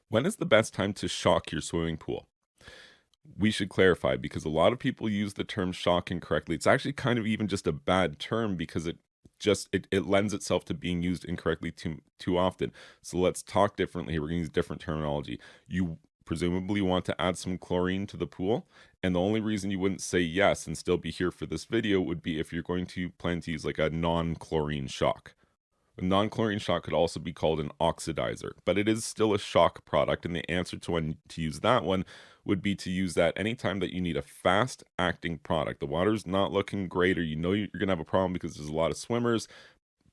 When is the best time to shock your swimming pool? We should clarify because a lot of people use the term shock incorrectly. It's actually kind of even just a bad term because it lends itself to being used incorrectly too often. So let's talk differently here. We're going to use different terminology. You presumably want to add some chlorine to the pool, and the only reason you wouldn't say yes and still be here for this video would be if you're going to plan to use like a non-chlorine shock. A non-chlorine shock could also be called an oxidizer, but it is still a shock product, and the answer to when to use that one would be to use that anytime that you need a fast-acting product. The water's not looking great, or you know you're going to have a problem because there's a lot of swimmers,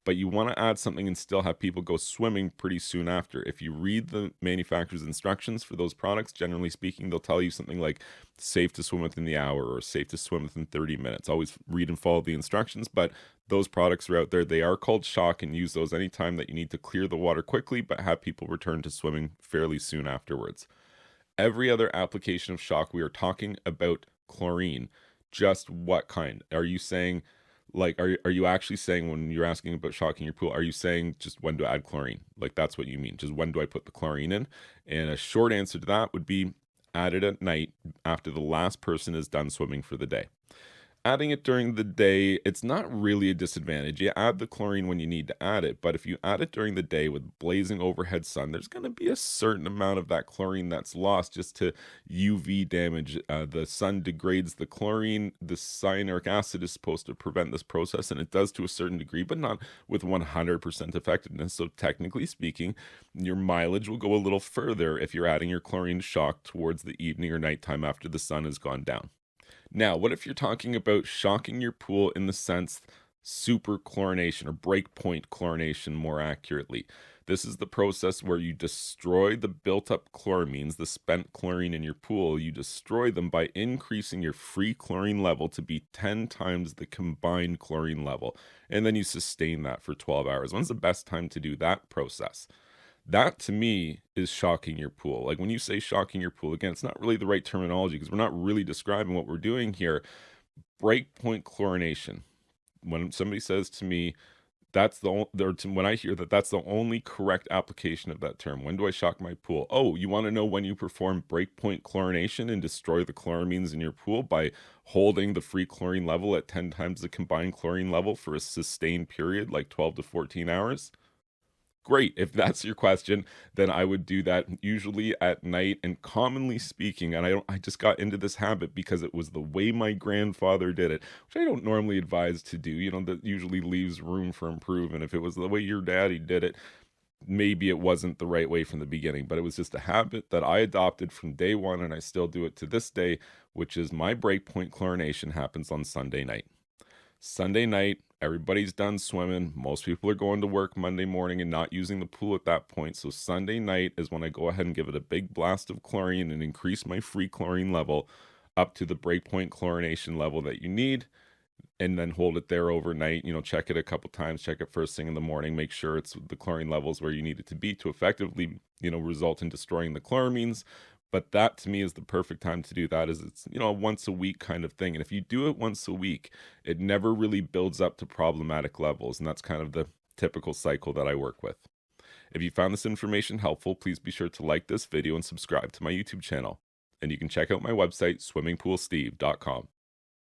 but you want to add something and still have people go swimming pretty soon after. If you read the manufacturer's instructions for those products, generally speaking, they'll tell you something like safe to swim within the hour or safe to swim within 30 minutes. Always read and follow the instructions, but those products are out there. They are called shock, and use those anytime that you need to clear the water quickly, but have people return to swimming fairly soon afterwards. Every other application of shock, we are talking about chlorine. Just what kind? Are you saying, like, are you actually saying when you're asking about shocking your pool, are you saying just when to add chlorine? Like, that's what you mean. Just when do I put the chlorine in? And a short answer to that would be add it at night after the last person is done swimming for the day. Adding it during the day, it's not really a disadvantage. You add the chlorine when you need to add it, but if you add it during the day with blazing overhead sun, there's going to be a certain amount of that chlorine that's lost just to UV damage. The sun degrades the chlorine. The cyanuric acid is supposed to prevent this process, and it does to a certain degree, but not with 100% effectiveness. So technically speaking, your mileage will go a little further if you're adding your chlorine shock towards the evening or nighttime after the sun has gone down. Now, what if you're talking about shocking your pool in the sense super chlorination or breakpoint chlorination more accurately? This is the process where you destroy the built up chloramines, the spent chlorine in your pool. You destroy them by increasing your free chlorine level to be 10 times the combined chlorine level. And then you sustain that for 12 hours. When's the best time to do that process? That to me is shocking your pool. Like when you say shocking your pool, again, it's not really the right terminology because we're not really describing what we're doing here. Breakpoint chlorination. When somebody says to me, when I hear that, that's the only correct application of that term. When do I shock my pool? Oh, you want to know when you perform breakpoint chlorination and destroy the chloramines in your pool by holding the free chlorine level at 10 times the combined chlorine level for a sustained period, like 12 to 14 hours? Great. If that's your question, then I would do that usually at night. And commonly speaking, and I just got into this habit because it was the way my grandfather did it, which I don't normally advise to do. You know, that usually leaves room for improvement. If it was the way your daddy did it, maybe it wasn't the right way from the beginning, but it was just a habit that I adopted from day one, and I still do it to this day, which is my breakpoint chlorination happens on Sunday night. Sunday night, everybody's done swimming. Most people are going to work Monday morning and not using the pool at that point. So Sunday night is when I go ahead and give it a big blast of chlorine and increase my free chlorine level up to the breakpoint chlorination level that you need, and then hold it there overnight. You know, check it a couple times, check it first thing in the morning, make sure it's the chlorine levels where you need it to be to effectively, result in destroying the chloramines. But that to me is the perfect time to do that. Is it's, a once a week kind of thing. And if you do it once a week, it never really builds up to problematic levels. And that's kind of the typical cycle that I work with. If you found this information helpful, please be sure to like this video and subscribe to my YouTube channel. And you can check out my website, swimmingpoolsteve.com.